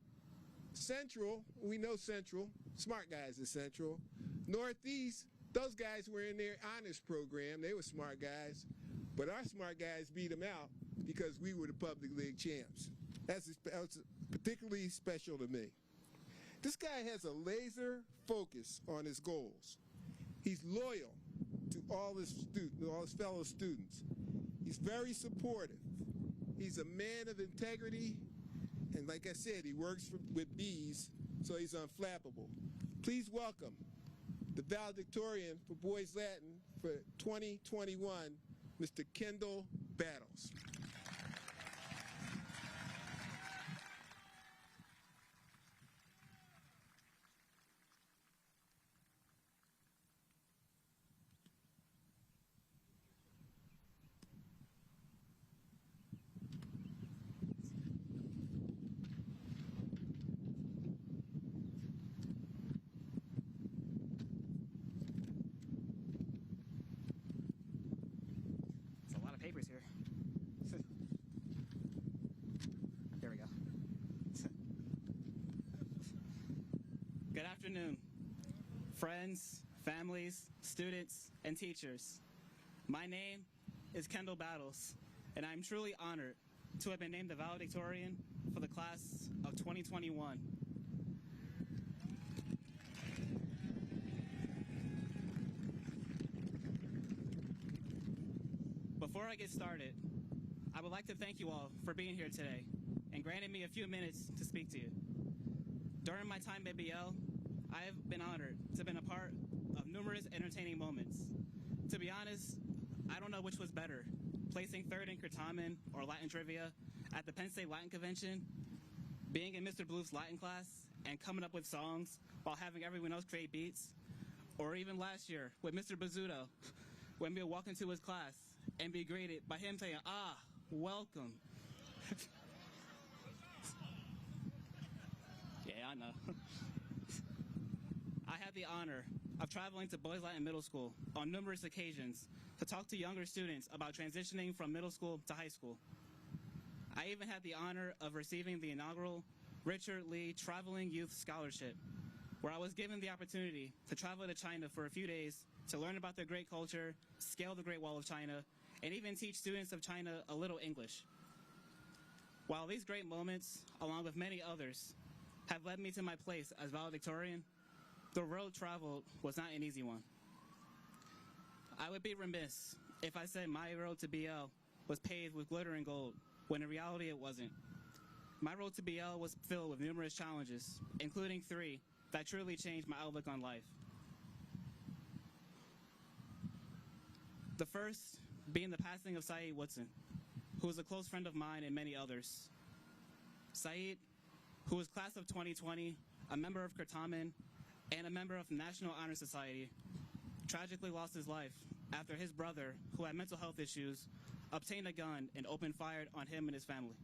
Central, we know Central, smart guys at Central. Northeast, those guys were in their honors program. They were smart guys. But our smart guys beat them out because we were the Public League champs. That's particularly special to me. This guy has a laser focus on his goals. He's loyal to all his fellow students. He's very supportive. He's a man of integrity, and like I said, he works with bees, so he's unflappable. Please welcome the valedictorian for Boys Latin for 2021, Mr. Kendall Battles. Here. There we go. Good afternoon, friends, families, students, and teachers. My name is Kendall Battles, and I'm truly honored to have been named the valedictorian for the class of 2021. Before I get started, I would like to thank you all for being here today and granting me a few minutes to speak to you. During my time at BL, I have been honored to have been a part of numerous entertaining moments. To be honest, I don't know which was better, placing third in Curtamen or Latin Trivia at the Penn State Latin Convention, being in Mr. Bluth's Latin class and coming up with songs while having everyone else create beats, or even last year with Mr. Bizzuto when we would walk into his class and be greeted by him saying, "Ah, welcome." Yeah, I know. I had the honor of traveling to Boys Latin Middle School on numerous occasions to talk to younger students about transitioning from middle school to high school. I even had the honor of receiving the inaugural Richard Lee Traveling Youth Scholarship, where I was given the opportunity to travel to China for a few days to learn about their great culture, scale the Great Wall of China, and even teach students of China a little English. While these great moments, along with many others, have led me to my place as valedictorian, the road traveled was not an easy one. I would be remiss if I said my road to BL was paved with glitter and gold, when in reality it wasn't. My road to BL was filled with numerous challenges, including 3 that truly changed my outlook on life. The first being the passing of Saeed Woodson, who was a close friend of mine and many others. Saeed, who was class of 2020, a member of Curtamen, and a member of the National Honor Society, tragically lost his life after his brother, who had mental health issues, obtained a gun and opened fire on him and his family.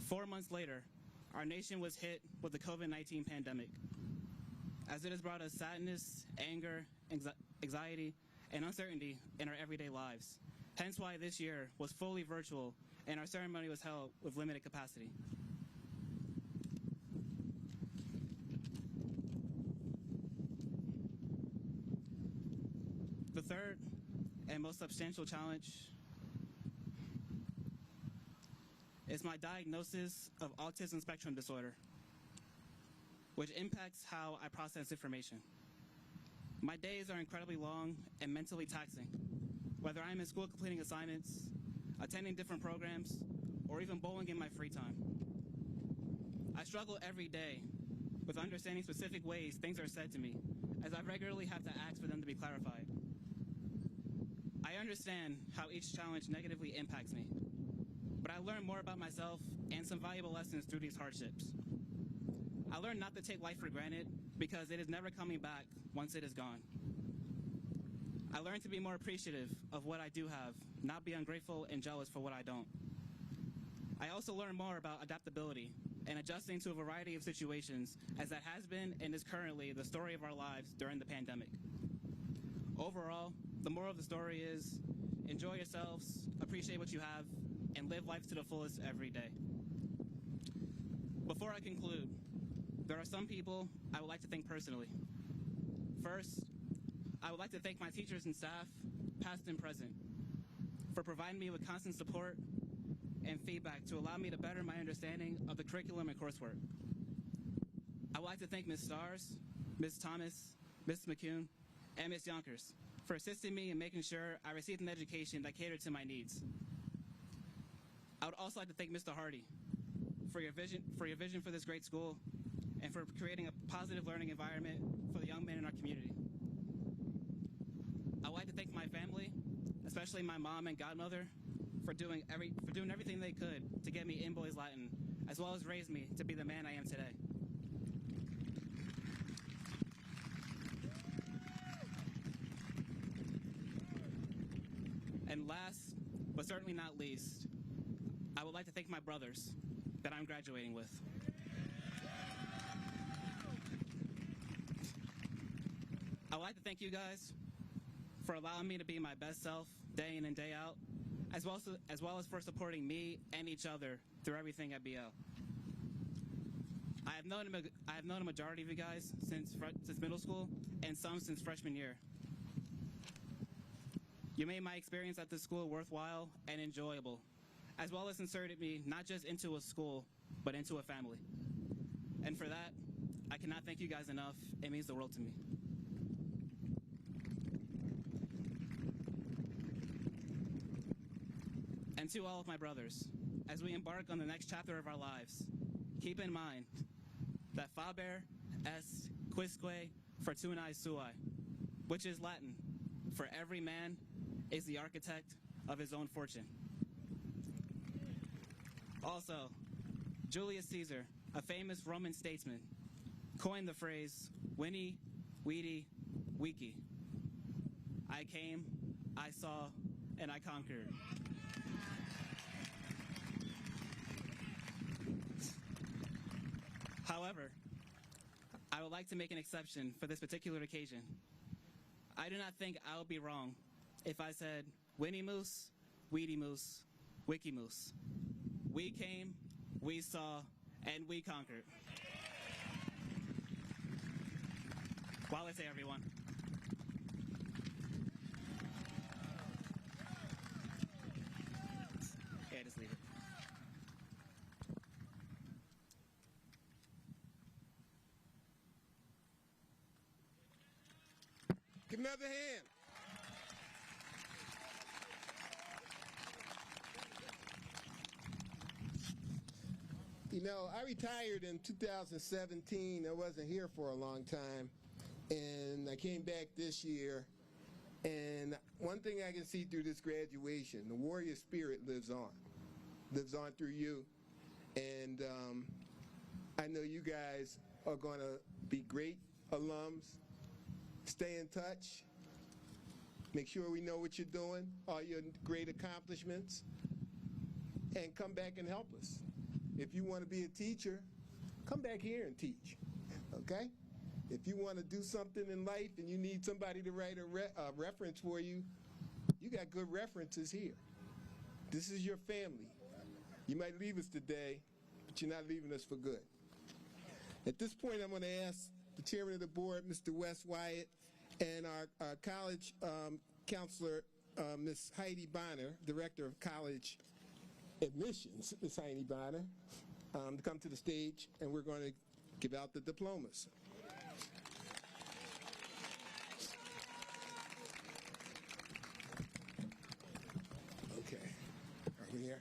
4 months later, our nation was hit with the COVID-19 pandemic, as it has brought us sadness, anger, anxiety, and uncertainty in our everyday lives. Hence why this year was fully virtual and our ceremony was held with limited capacity. The third and most substantial challenge is my diagnosis of autism spectrum disorder, which impacts how I process information. My days are incredibly long and mentally taxing, whether I'm in school completing assignments, attending different programs, or even bowling in my free time. I struggle every day with understanding specific ways things are said to me, as I regularly have to ask for them to be clarified. I understand how each challenge negatively impacts me, but I learned more about myself and some valuable lessons through these hardships. I learned not to take life for granted because it is never coming back once it is gone. I learned to be more appreciative of what I do have, not be ungrateful and jealous for what I don't. I also learned more about adaptability and adjusting to a variety of situations, as that has been and is currently the story of our lives during the pandemic. Overall, the moral of the story is enjoy yourselves, appreciate what you have, and live life to the fullest every day. Before I conclude, there are some people I would like to thank personally. First, I would like to thank my teachers and staff, past and present, for providing me with constant support and feedback to allow me to better my understanding of the curriculum and coursework. I would like to thank Ms. Stars, Ms. Thomas, Ms. McCune, and Ms. Yonkers for assisting me in making sure I received an education that catered to my needs. I would also like to thank Mr. Hardy for your vision for this great school and for creating a positive learning environment for the young men in our community. I would like to thank my family, especially my mom and godmother, for doing everything they could to get me in Boys Latin, as well as raise me to be the man I am today. And last, but certainly not least, I would like to thank my brothers that I'm graduating with. I would like to thank you guys for allowing me to be my best self day in and day out, as well as for supporting me and each other through everything at BL. I have known a majority of you guys since middle school, and some since freshman year. You made my experience at this school worthwhile and enjoyable, as well as inserted me not just into a school, but into a family. And for that, I cannot thank you guys enough. It means the world to me. And to all of my brothers, as we embark on the next chapter of our lives, keep in mind that faber est quisque fortunae suae, which is Latin for every man is the architect of his own fortune. Also, Julius Caesar, a famous Roman statesman, coined the phrase Veni, Vidi, Vici. I came, I saw, and I conquered. However, I would like to make an exception for this particular occasion. I do not think I would be wrong if I said Winnie Moose, Weedy Moose, Wiki Moose. We came, we saw, and we conquered. Qualite, everyone. Yeah, just leave it. Give another hand. You know, I retired in 2017. I wasn't here for a long time. And I came back this year. And one thing I can see through this graduation, the warrior spirit lives on through you. And I know you guys are going to be great alums. Stay in touch. Make sure we know what you're doing, all your great accomplishments, and come back and help us. If you want to be a teacher, come back here and teach, okay? If you want to do something in life and you need somebody to write a reference for you, you got good references here. This is your family. You might leave us today, but you're not leaving us for good. At this point, I'm going to ask the chairman of the board, Mr. Wes Wyatt, and our college counselor, Ms. Heidi Bonner, director of college admissions, Ms. Heidi Bonner, to come to the stage, and we're going to give out the diplomas. Okay, are we here?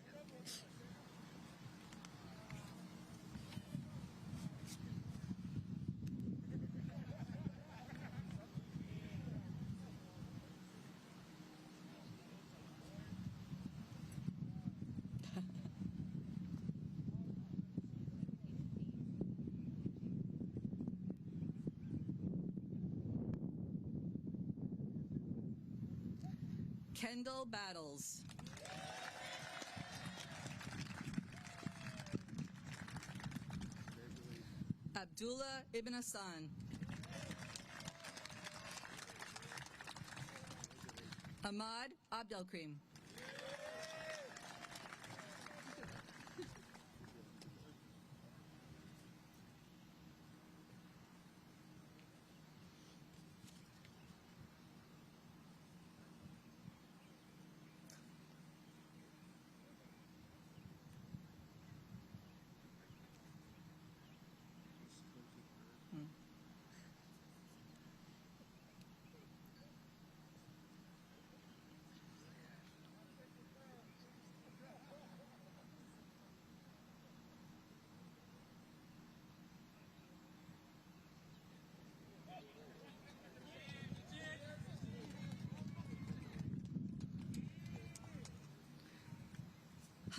Kendall Battles. Abdullah Ibn Hassan. Ahmad Abdelkrim.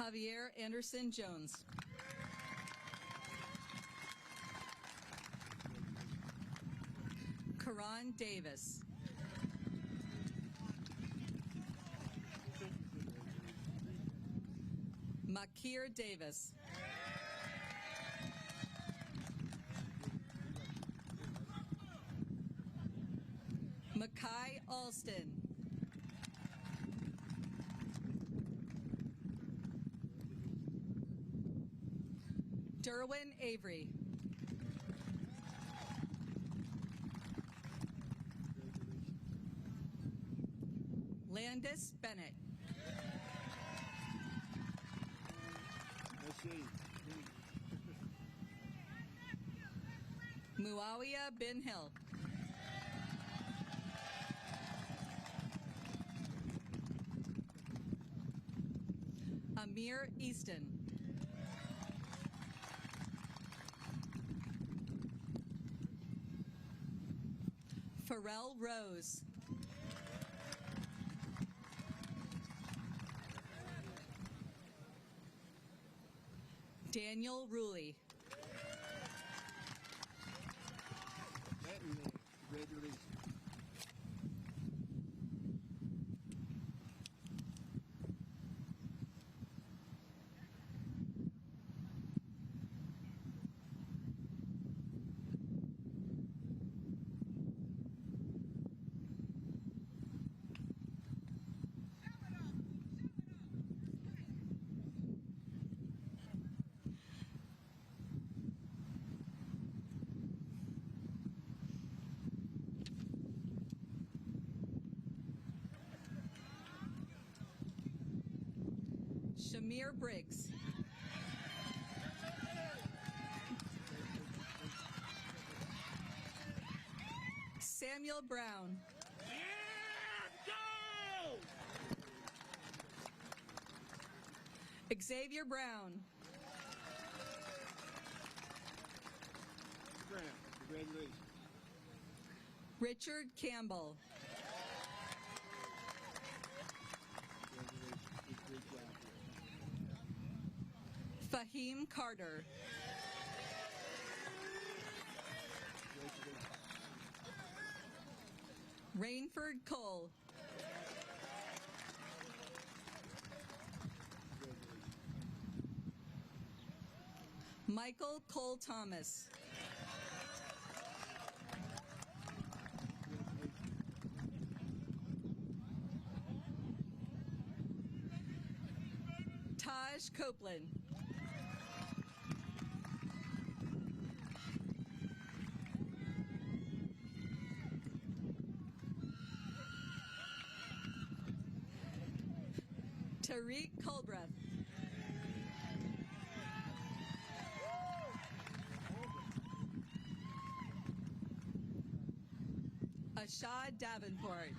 Javier Anderson Jones. Karan Davis. Makir Davis. Makai Alston. Derwin Avery. Landis Bennett. Muawiyah bin Hill. Amir Easton. Pharrell Rose. Daniel Ruley. Congratulations. Shamir Briggs. Samuel Brown. Xavier Brown. Congratulations. Richard Campbell. Fahim Carter. Rainford Cole. Michael Cole Thomas. Taj Copeland. Tariq Culbreth. Ashad Davenport.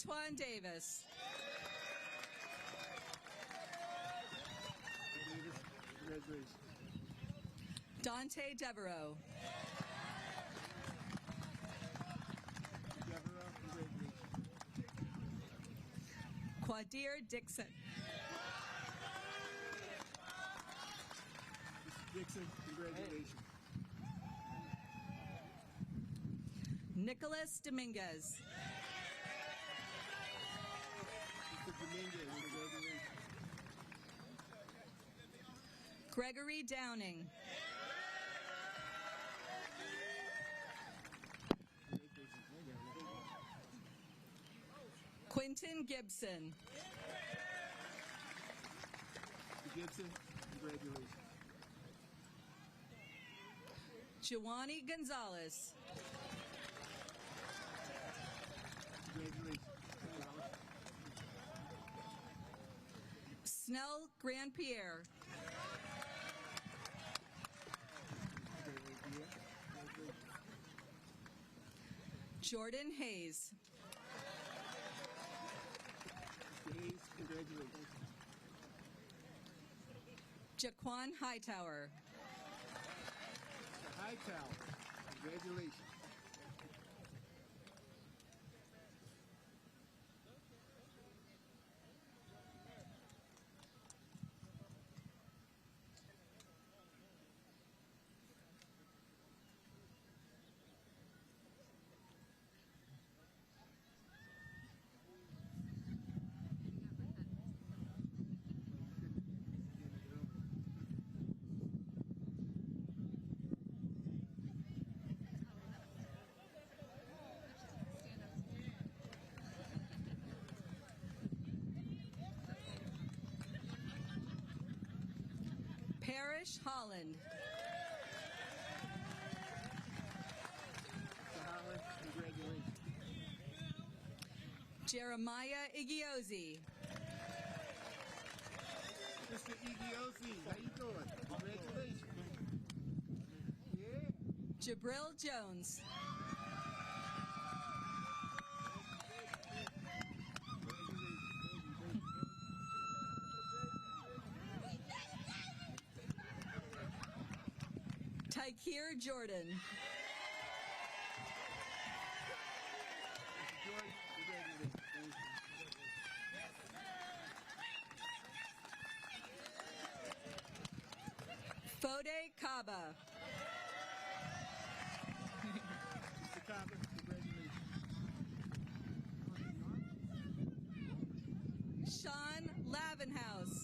Antoine Davis. Congratulations. Dante Devereaux. Devereaux, congratulations. Quadir Dixon. Dixon, congratulations. Nicholas Dominguez. Mr. Dominguez, congratulations. Gregory Downing. Quentin Gibson. Mr. Gibson, congratulations. Giovanni Gonzalez. Congratulations. Snell Grandpierre. Jordan Hayes. Mr. Hayes, congratulations. Jaquan Hightower. Mr. Hightower, congratulations. Parrish Holland. Mr. Holland, congratulations. Jeremiah Igiozi. Mr. Igiosi, how you doing? Congratulations. Yeah. Jabril Jones. Tykeer Jordan. Jordan, congratulations. Fode Kaba. Mr. Copper, congratulations. Sean Lavenhouse.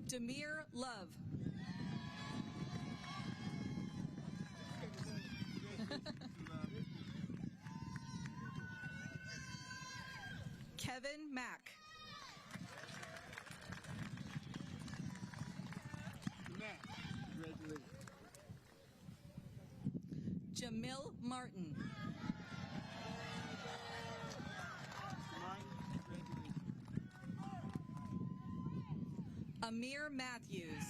Demir Love. Kevin Mack. Matt, congratulations. Jamil Martin. Amir Matthews.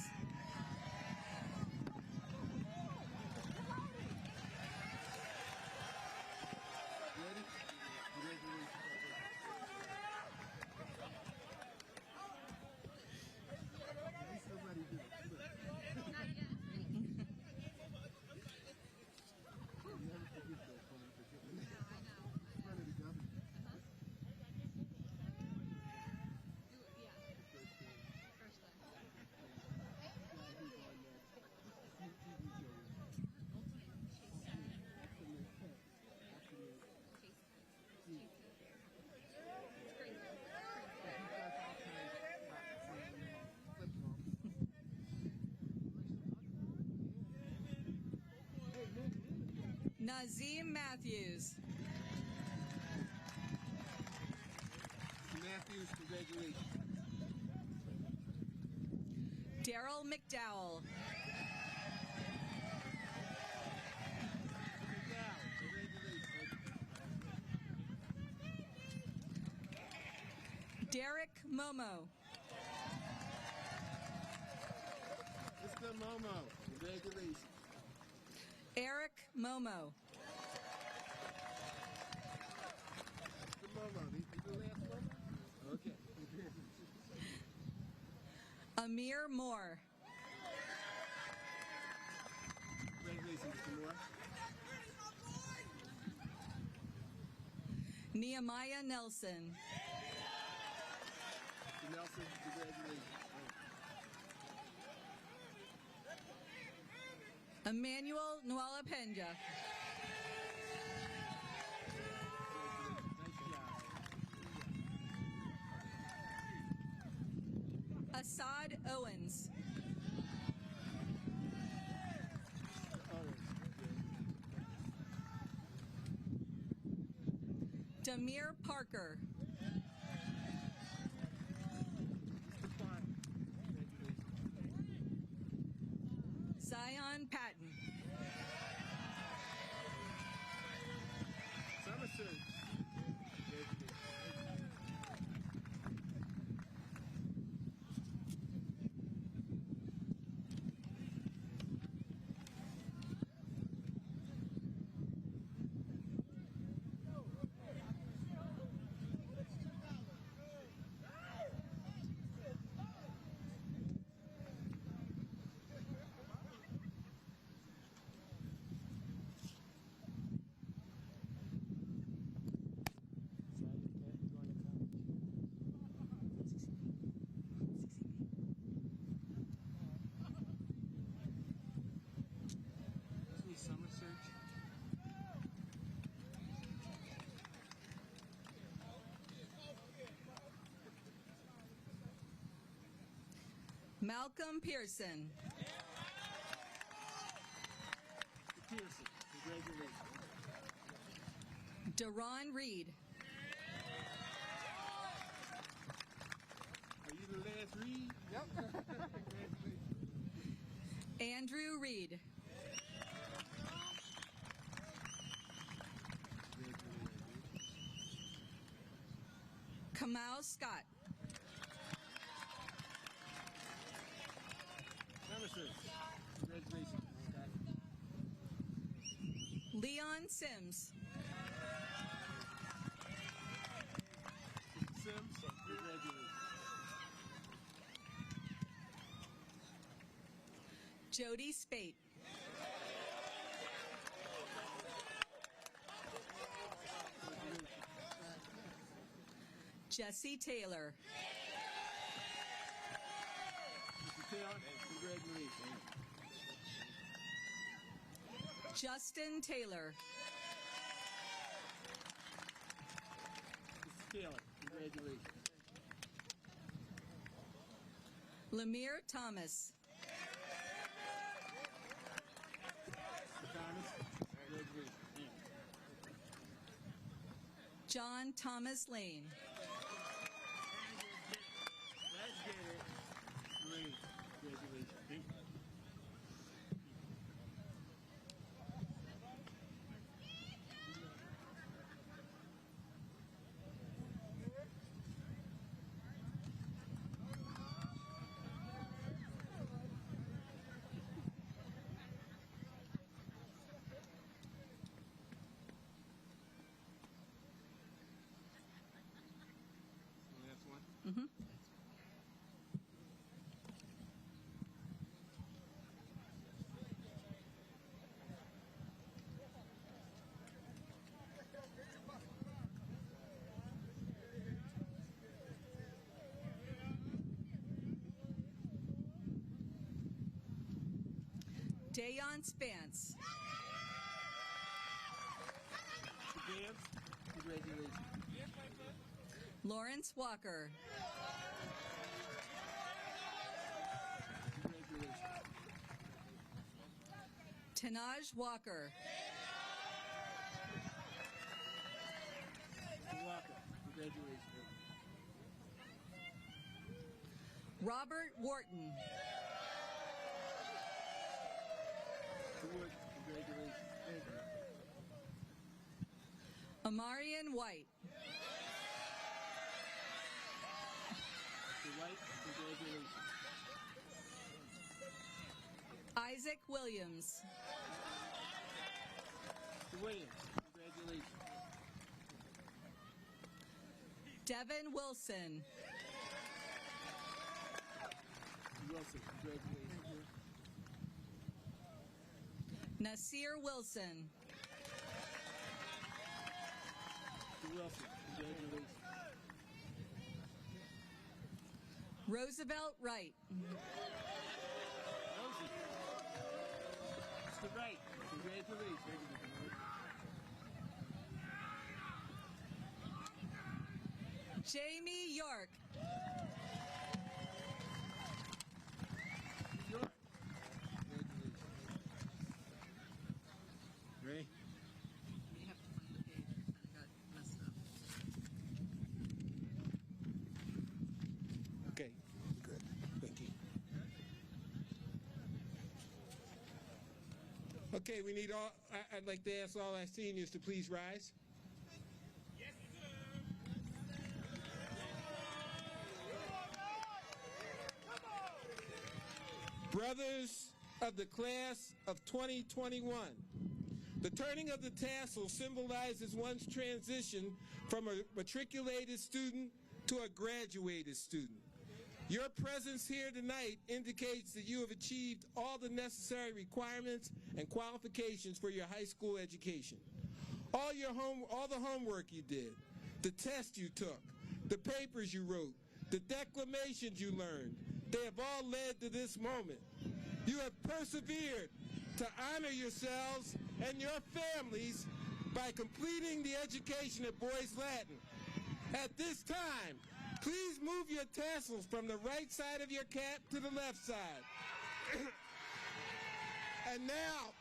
Ready? Congratulations. Somebody do it. Nazim Matthews. Matthews, congratulations. Daryl McDowell. Derek Momo. Mr. Momo, Congratulations. Eric Momo. The Momo. You the last Momo? Okay. Amir Moore. Congratulations, Mr. Moore. Nehemiah Nelson. Mr. Nelson, congratulations. Emmanuel Nuala Penja. Assad Owens. Damir Parker. Zion Patton. Somerset. Malcolm Pearson. Pearson, congratulations. Deron Reed. Are you the last Reed? Yep. Andrew Reed. Kamau Scott. Somerset, congratulations, Scott. Leon Sims. Sims, congratulations. Jody Spate. Jesse Taylor. Mr. Taylor, congratulations. Justin Taylor. Mr. Taylor, congratulations. Lemire Thomas. Mr. Thomas, congratulations. John Thomas Lane. Let's get it. Great. Congratulations. Last one. Mm-hmm. Dayon Spence. Dance, congratulations. Lawrence Walker. Congratulations. Tanaj Walker. Walker, congratulations. Robert Wharton. Wood, congratulations. Thank you. Amarian White. Mr. White, congratulations. Isaac Williams. Williams, congratulations. Devin Wilson. Wilson, congratulations. Nasir Wilson. Wilson, congratulations. Roosevelt Wright. Mr. Wright, congratulations. Jamie York. Ray? Okay, good. Thank you. Okay, we need all, I'd like to ask all our seniors to please rise. Brothers of the class of 2021, the turning of the tassel symbolizes one's transition from a matriculated student to a graduated student. Your presence here tonight indicates that you have achieved all the necessary requirements and qualifications for your high school education. All the homework you did, the test you took, the papers you wrote, the declamations you learned, they have all led to this moment. You have persevered to honor yourselves and your families by completing the education at Boys Latin. At this time, please move your tassels from the right side of your cap to the left side. And now,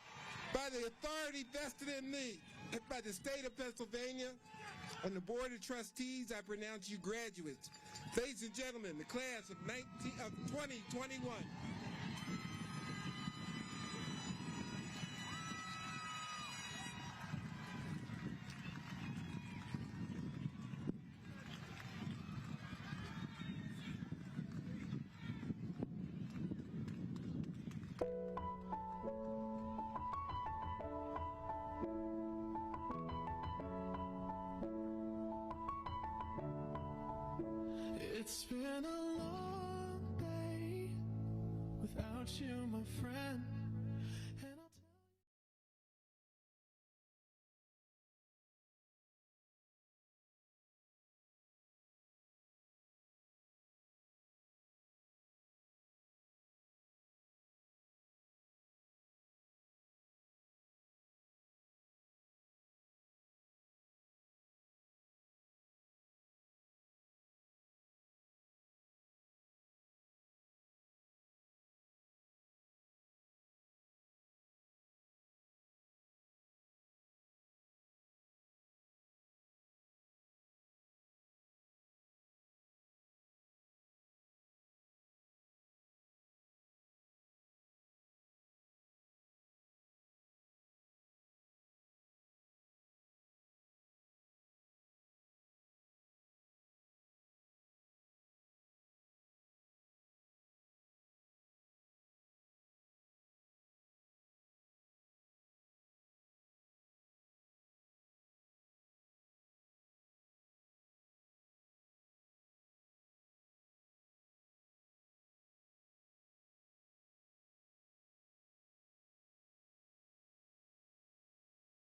by the authority vested in me by the state of Pennsylvania and the Board of Trustees, I pronounce you graduates. Ladies and gentlemen, the class of 2021. It's been a long day without you, my friend.